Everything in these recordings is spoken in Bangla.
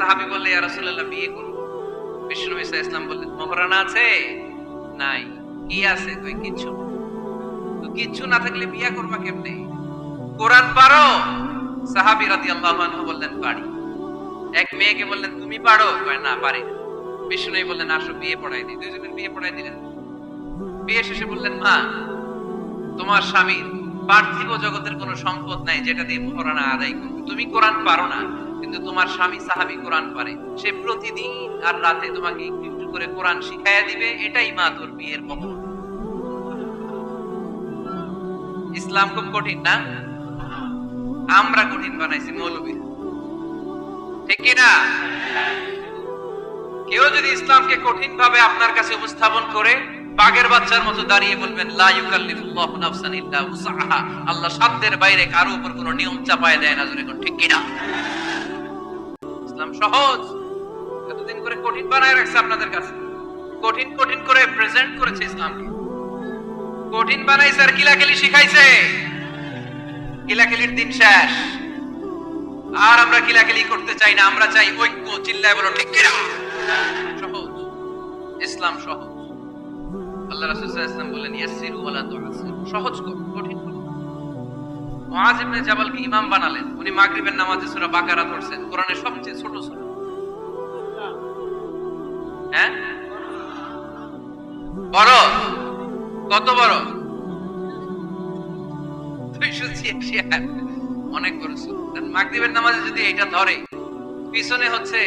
সাহাবী বললেন, ইয়া রাসূলুল্লাহ বিয়ে করব। বিষ্ণু নবী সাল্লাল্লাহু আলাইহি ওয়াসাল্লাম বললেন, মোহরানা আছে? নাই। কি আছে? কই কিচ্ছু না। তো কিচ্ছু না থাকলে বিয়ে করবা কেমনে? কোরআন পারো? সাহাবী রাদিয়াল্লাহু আনহু বললেন, পারি। এক মেয়েকে বললেন, তুমি পারো? কয় না, পারি না। বিষ্ণু নবী বললেন, আসো বিয়ে পড়াই দিই। দুইজনের বিয়ে পড়াই দিলেন। বিয়ে শেষে বললেন, মা, তোমার স্বামীর পার্থিব জগতের কোনো সম্পদ নাই যেটা দিয়ে মোহরানা আদায় করবে। তুমি কোরআন পারো না, কিন্তু তোমার স্বামী সাহাবী কোরআন পারে। সে প্রতিদিন আর রাতে তোমাকে একটু একটু করে কোরআন শিখাইয়া দিবে। এটাই মা তোর বিয়ের মোহর। ইসলাম খুব কঠিন না? আমরা কঠিন বানাইছি মৌলবী, ঠিক কিনা? কেউ যদি ইসলামকে কঠিন ভাবে আপনার কাছে উপস্থাপন করে, বাঘের বাচ্চার মতো দাঁড়িয়ে বলবেন, লা ইউকাল্লিফুল্লাহু নাফসান ইল্লা উসআহা, আল্লাহ সাধ্যের বাইরে কারো উপর কোনো নিয়ম চাপায় দেয় না। জোরে কোন ঠিক কিনা? ইসলাম সহজ। এতদিন করে কঠিন বানায় রাখছে আপনাদের কাছে, কঠিন কঠিন করে প্রেজেন্ট করেছে ইসলামকে, কঠিন বানাইছে আর কিলাকিলি শিখাইছে। কিলাকিলির দিন শেষ। আর আমরা কিলাকিলি করতে চাই না, আমরা চাই ঐক্য। চিল্লায় বলো ঠিক কিনা? সহজ, ইসলাম সহজ। আল্লাহ রাসূল সাল্লাল্লাহু আলাইহি ওয়াসাল্লাম বলেন, ইয়াসসিরু ওয়ালা তুআসসিরু, সহজ করো, কঠিন করো। মুআয ইবনে জাবালকে ইমাম বানালেন। উনি মাগরিবের নামাজে সূরা বাকারা পড়ছেন, কোরআনের সবচেয়ে ছোট সূরা। হ্যাঁ, বড়? কত বড়? 286 আয়াত, অনেক বড় সূরা। মাগরিবের নামাজে যদি এটা ধরে, পিছনে হচ্ছে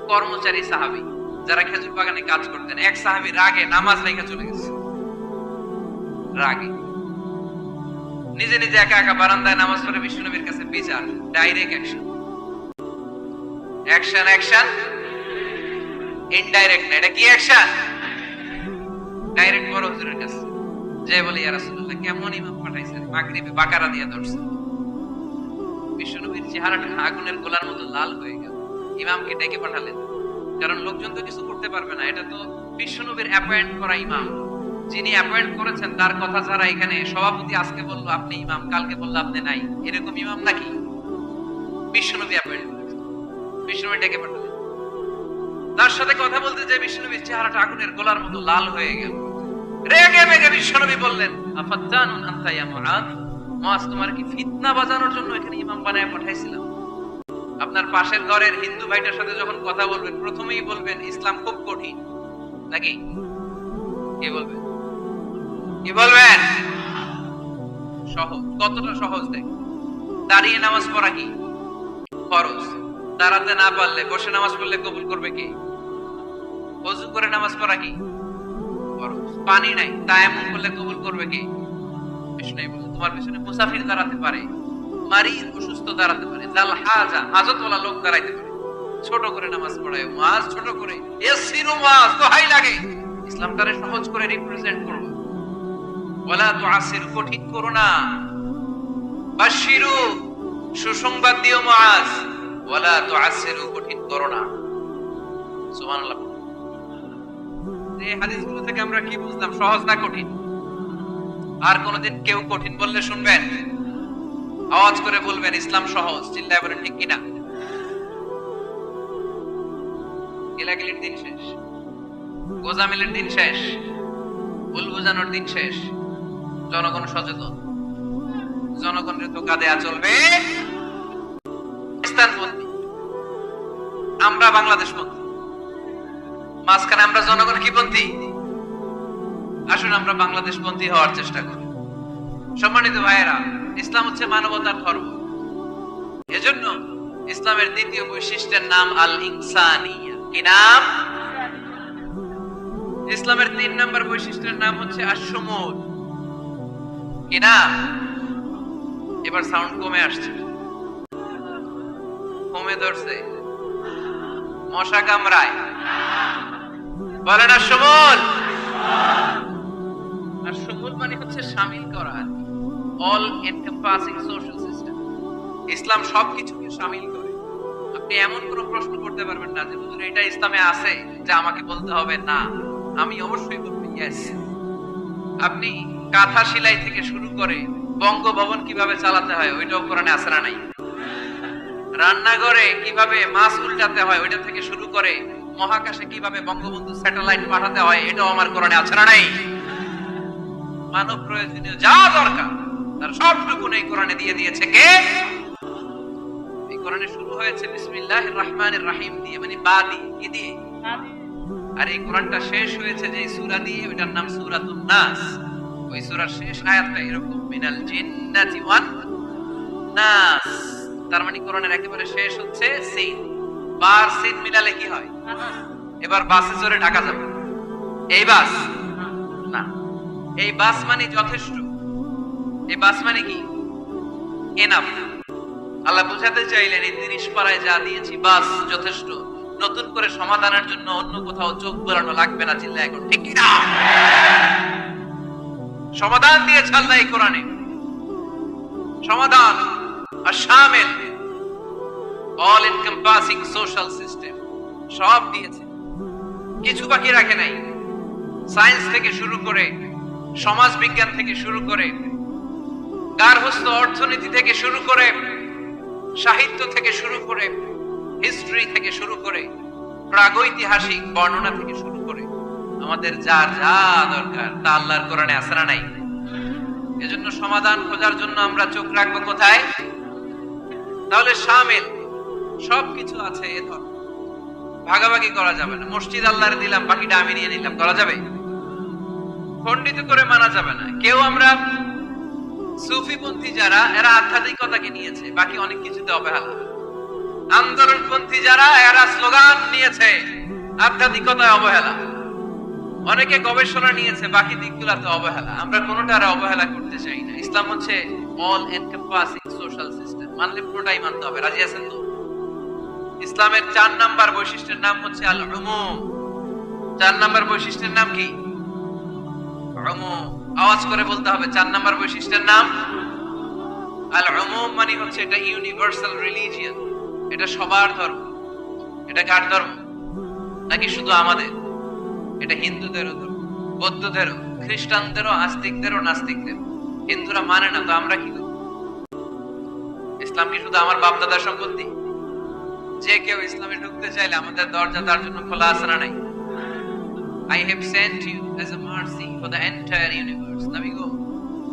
কর্মচারী সাহাবী যারা খেজুর বাগানে কাজ করতেন। এক সাহাবী রাগে নামাজ রেখে চলে গেছে, রাগে নিজে নিজে একা একা বারান্দায় নামাজ পড়ে বিষ্ণু নবীর কাছে বিচার। Direct action, action action, indirect না। এটা কি অ্যাকশন? ডাইরেক্ট বড় হুজুরের কাছে যে বলে, ইয়া রাসূলুল্লাহ, কেমন ইমাম পাঠাইছেন, মাগরিবে বাকারা দিয়ে ধরছে। বিষ্ণু নবীর চেহারাটা আগুনের গোলার মতো লাল হয়ে গেল। ইমামকে ডেকে পাঠালেন, কারণ লোকজন তো কিছু করতে পারবে না। এটা তো বিষ্ণু নবীর অ্যাপয়েন্ট করা ইমাম। যিনি অ্যাপয়েন্ট করেছেন তার কথা ছাড়া এখানে সভাপতি আজকে বললো আপনি ইমাম, কালকে বললো আপনি নাই, এরকম ইমাম নাকি? বিষ্ণু নবী অ্যাপয়েন্ট করেছেন। বিষ্ণু নবী ডেকে পাঠালেন। তার সাথে কথা বলতে যে বিষ্ণু নবীর চেহারাটা আগুনের গোলার মতো লাল হয়ে গেল। রেগে মেগে বিষ্ণু নবী বললেন, আফাত্তানুন আনতা ইয়া মুআয, মুআয, তোমার কি ফিতনা বাজানোর জন্য এখানে ইমাম বানায় পাঠাইছিলাম? আপনার পাশের ঘরের হিন্দু ভাইটার সাথে যখন কথা বলবেন, প্রথমেই বলবেন ইসলাম খুব কঠিন, নাকি? কি বলবেন? কি বলবেন? সহজ। কতটা সহজ দেখ। দাঁড়িয়ে নামাজ পড়া কি ফরজ? দাঁড়াতে না পারলে বসে নামাজ পড়লে কবুল করবে কে? ওযু করে নামাজ পড়া কি ফরজ? পানি নাই, তায়াম্মুম করলে কবুল করবে কে? বিষ্ণু বলে, তোমার পিছনে মুসাফির দাঁড়াতে পারে, মারিদ অসুস্থ দাঁড়াতে পারে, জাল হাজা হাজতওয়ালা লোক দাঁড়াইতে পারে। ছোট করে নামাজ পড়ায় মুআয, ছোট করে। ইয়াসসিরু মুআয, দোহাই লাগে, ইসলামটারে সহজ করে রিপ্রেজেন্ট করো। ওয়ালা তুআসসিরু, কঠিন করো না। বাশশিরু, সুসংবাদ দিও মুআয। ওয়ালা তুআসসিরু, কঠিন করো না। সুবহানাল্লাহ। এই হাদিসগুলো থেকে আমরা কি বুঝলাম? সহজ না কঠিন? আর কোনদিন কেউ কঠিন বললে শুনবেন? আওয়াজ করে বলবেন ইসলাম সহজ। চিল্লায় বলেন ঠিক কিনা? গিলাগিলির দিন শেষ, গোজামিলের দিন শেষ, ভুল বোঝানোর দিন শেষ। জনগণ সচেতন, জনগণের ধোঁকা দেয়া চলবে। পাকিস্তানপন্থী, আমরা বাংলাদেশ পন্থী, মাঝখানে আমরা জনগণ কি পন্থী? আসুন আমরা বাংলাদেশ পন্থী হওয়ার চেষ্টা করি। সম্মানিত ভাইয়েরা, ইসলাম হচ্ছে মানবতার ধর্ম। এজন্য ইসলামের দ্বিতীয় বৈশিষ্ট্যের নাম আল ইনসানিয়া। কি নাম? ইসলামের 3 নম্বর বৈশিষ্ট্যের নাম হচ্ছে আশ-শুমুল। কি নাম? এবার সাউন্ড কমে আসছে, কমে ধরছে, মশা কামড়ায়। বলেন আশ-শুমুল। আশ-শুমুল মানে হচ্ছে শামিল করা, অল এনকম্পাসিং সোশ্যাল সিস্টেম। ইসলাম সবকিছুকে শামিল করে। আপনি এমন কোন প্রশ্ন করতে পারবেন না যে হুজুর এটা ইসলামে আছে যে আমাকে বলতে হবে না, আমি অবশ্যই বলবো ইয়েস। আপনি কাঁথা সেলাই থেকে শুরু করে বঙ্গভবন কিভাবে চালাতে হয় ওইটাও কোরআনে আছে না নাই? রান্নাঘরে কিভাবে মাছ উল্টাতে হয় ওইটা থেকে শুরু করে মহাকাশে কিভাবে বঙ্গবন্ধু স্যাটেলাইট পাঠাতে হয় এটাও আমার কোরআনে আছে না নাই? মানব প্রয়োজনীয় যা দরকার তার সবটুকু এই কোরআনে দিয়ে দিয়েছে কে? এই কোরআনে শুরু হয়েছে বিসমিল্লাহির রহমানির রহিম দিয়ে, মানে বা দিয়ে, কি দিয়ে? আর এই কোরআনটা শেষ হয়েছে যে সূরা দিয়ে, ওটার নাম সূরাতুন নাস। ওই সূরার শেষ আয়াতটা এরকম, মিনাল জিন্নাতি ওয়ান নাস। তার মানে কোরআনের একেবারে শেষ হচ্ছে সিন। বার সিন মিলালে কি হয়? এবার বাসে চড়ে ঢাকা যাবে। এই বাস না, এই বাস মানে যথেষ্ট। এই বাস মানে কি? এনাফ। আল্লাহ বুঝাতে চাইলেন এই 30 পারায় যা দিয়েছি বাস যথেষ্ট, নতুন করে সমাধানের জন্য অন্য কোথাও চোখ বোলানো লাগবে না। চিল্লা এখন ঠিক কি না? সমাধান দিয়েছে আল্লাহ এই কোরআনে, সমাধান আর শামিল, অল এনকম্পাসিং সোশ্যাল সিস্টেম সব দিয়েছে, কিছু বাকি রাখে নাই। সায়েন্স থেকে শুরু করে, সমাজ বিজ্ঞান থেকে শুরু করে, গার্হস্থ্য অর্থনীতি থেকে শুরু করে, সাহিত্য থেকে শুরু করে, হিস্ট্রি থেকে শুরু করে, প্রাগৈতিহাসিক বর্ণনা থেকে শুরু করে, আমাদের যার যা দরকার তা আল্লাহর কোরআনে আছে না নাই? এজন্য সমাধান খোঁজার জন্য আমরা চোখ রাখবো কোথায়? তাহলে শামিল সবকিছু আছে। এ ধর ভাগাভাগি করা যাবে না। মসজিদ আল্লাহরে দিলাম, বাকিটা আমি নিয়ে নিলাম, করা যাবে? খণ্ডিত করে মানা যাবে না। কেউ আমরা সুফিপন্থী যারা, এরা আধ্যাত্মিকতাকে নিয়েছে, বাকি অনেক কিছুতে অবহেলা। আন্দোলনপন্থী যারা, এরা স্লোগান নিয়েছে, আধ্যাত্মিকতায় অবহেলা। অনেকে গবেষণা নিয়েছে, বাকি দিকগুলোতে অবহেলা। আমরা কোনোটার অবহেলা করতে চাই না। ইসলাম হচ্ছে অল এনকম্পাসিং সোশ্যাল সিস্টেম। মানলে পুরোটাই মানতে হবে। রাজি আছেন তো? ইসলামের 4 নাম্বার বৈশিষ্ট্যের নাম হচ্ছে আল উমুম। 4 নাম্বার বৈশিষ্ট্যের নাম কি? উমুম। আওয়াজ করে বলতে হবে, 4 নাম্বার বৈশিষ্ট্যের নাম আল উমুম। মানে হচ্ছে এটা ইউনিভার্সাল রিলিজিয়ন, এটা সবার ধর্ম। এটা কার ধর্ম? নাকি শুধু আমাদের? এটা হিন্দুদেরও ধর্ম, বৌদ্ধদেরও, খ্রিস্টানদেরও, আস্তিকদেরও, নাস্তিকদেরও। হিন্দুরা মানে না তো আমরা কি করব? ইসলাম কি শুধু আমার বাপ দাদার সম্পত্তি? যে কেউ ইসলামে ঢুকতে চাইলে আমাদের দরজা তার জন্য খোলা আছে না নাই? I have sent you as a mercy for the entire universe. নবী গো,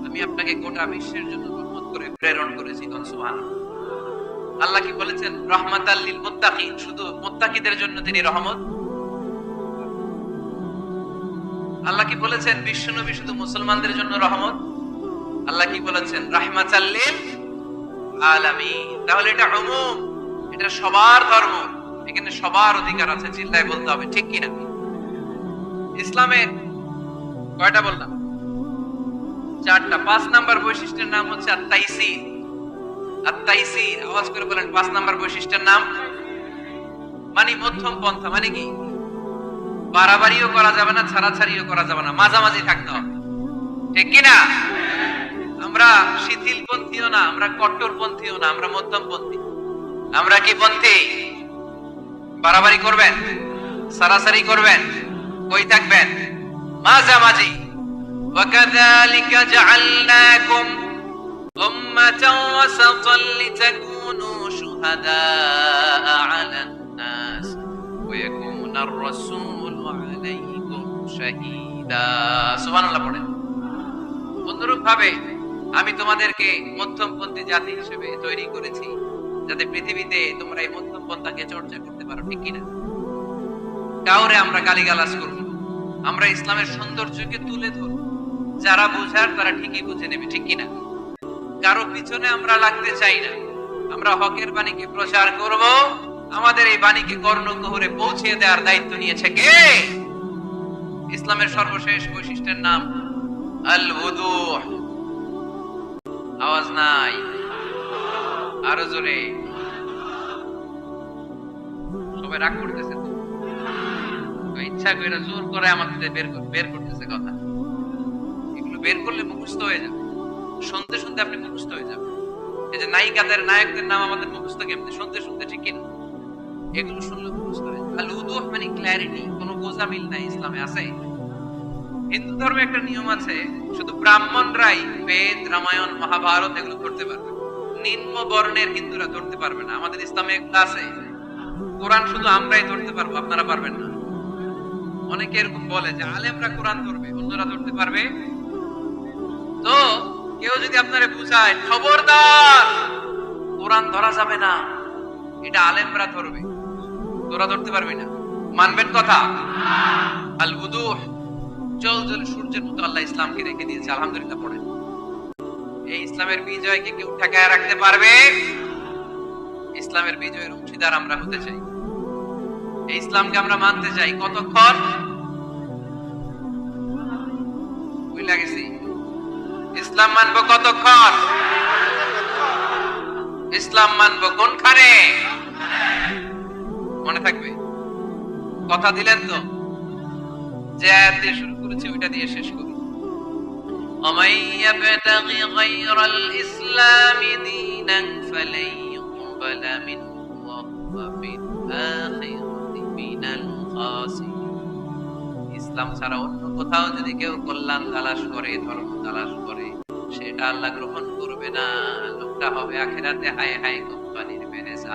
আমি আপনাকে গোটা বিশ্বের জন্য রহমত করে প্রেরণ করেছি। সুবহানাল্লাহ। আল্লাহ কি বলেছেন? রাহমাতাল লিল মুত্তাকিন। শুধু মুত্তাকিদের জন্য তিনি রহমত। আল্লাহ কি বলেছেন? বিশ্বনবী শুধু মুসলমানদের জন্য রহমত। আল্লাহ কি বলেছেন? রাহমাতাল লিল আলামিন। তাহলে এটা উমুম, এটা সবার ধর্ম, এখানে সবার অধিকার আছে। চিল্লায় বলতে হবে ঠিক কি না? ইসলামের কয়টা বললাম? 4টা। 5 নাম্বার বৈশিষ্ট্যের নাম হচ্ছে আত-তাইসির। আত-তাইসির, আওয়াজ করে বলেন 5 নাম্বার বৈশিষ্ট্যের নাম। মানে মধ্যম পন্থা। মানে কি? বাড়াবাড়িও করা যাবে না, ছাড়াছাড়িও করা যাবে না, মাঝামাঝি থাকতে হবে। ঠিক কি না? আমরা শিথিলপন্থীও না, আমরা কট্টরপন্থীও না, আমরা মধ্যমপন্থী। আমরা কি পন্থী? বাড়াবাড়ি করবেন, ছাড়াছাড়ি করবেন, কই থাকবেন? মাঝামাঝি। ওয়াকাযালিকা জাআলনাকুম উম্মাতান ওয়াসাতান লিতাকুনু শুহাদাআ আলান নাস ওয়া ইয়াকুনার রাসূলু আলাইকুম শাহীদা। সুবহানাল্লাহ পড়েন। অনুরূপ ভাবে আমি তোমাদেরকে মধ্যমপন্থী জাতি হিসেবে তৈরি করেছি, যাতে পৃথিবীতে তোমরা এই মধ্যম পন্থাকে চর্চা করতে পারো। ঠিক কিনা? কাউরে আমরা গালিগালাজ করব, আমরা ইসলামের সৌন্দর্যকে তুলে ধরব। যারা বুঝার তারা ঠিকই বুঝে নেবে। ঠিক কিনা? কারো পিছনে আমরা লাগতে চাই না। আমরা হকের বাণীকে প্রচার করব। আমাদের এই বাণীকে কর্ণকুহরে পৌঁছে দেওয়ার দায়িত্ব নিয়েছে কে? ইসলামের সর্বশেষ বৈশিষ্ট্যের নাম আল উদুহ। আওয়াজ নাই, আরো জোরে। সবাই রাগ করতেছে তো, ইচ্ছা করে জোর করে আমাদের বের করতেছে কথা। এগুলো বের করলে মুখস্থ হয়ে যাবে, শুনতে শুনতে আপনি মুখস্থ হয়ে যাবে। এই যে নায়িকাদের, নায়কদের নাম আমাদের মুখস্থ কেমনে? শুনতে শুনতে। ঠিক কিনা? এগুলো শুনলে মুখস্থ হয়ে যাবে। আল উদুহ মানে ক্ল্যারিটি, কোনো গোজামিল নাই ইসলামে আছে। হিন্দু ধর্মে একটা নিয়ম আছে, শুধু ব্রাহ্মণরাই বেদ, রামায়ণ, মহাভারত এগুলো পড়তে পারবে। নিম্ন বর্ণের হিন্দুরা ধরতে পারবে না। আমাদের ইসলামে এগুলো আছে। কোরআন শুধু আমরাই ধরতে পারবো, আপনারা পারবেন না। অনেকে এরকম বলে যে আলেমরা কোরআন ধরবে, অন্যরা ধরতে পারবে। তো কেউ যদি আপনারে বুঝায় খবরদার কোরআন ধরা যাবে না, এটা আলেমরা ধরবে, তোরা ধরতে পারবি না, মানবেন কথা? আল উদুহ, জল জল সূর্যের মতো আল্লাহ ইসলামকে রেখে দিয়েছে। আলহামদুলিল্লাহ পড়েন। এই ইসলামের বিজয়কে কেউ ঠেকায় রাখতে পারবে? ইসলামের বিজয়ের অংশীদার আমরা হতে চাই, এই ইসলামকে আমরা মানতে চাই। কতক্ষণ বুঝলা গেছি? ইসলাম মানবো কতক্ষণ? ইসলাম মানবো কোনখানে? মনে থাকবে? কথা দিলেন তো? যে আয়াত দিয়ে শুরু করেছে ওইটা দিয়ে শেষ করি। ومن يبتغي غير الإسلام دينا فلن يقبل منه وهو في الآخرة من الخاسرين। ইসলাম ছাড়া অন্য কোথাও যদি কেউ কল্যাণ তালাশ করে, ধর্ম তালাশ করে, সেটা আল্লাহ গ্রহণ করবে না। লোকটা হবে আখিরাতে হাই হাই কোম্পানির ম্যানেজার।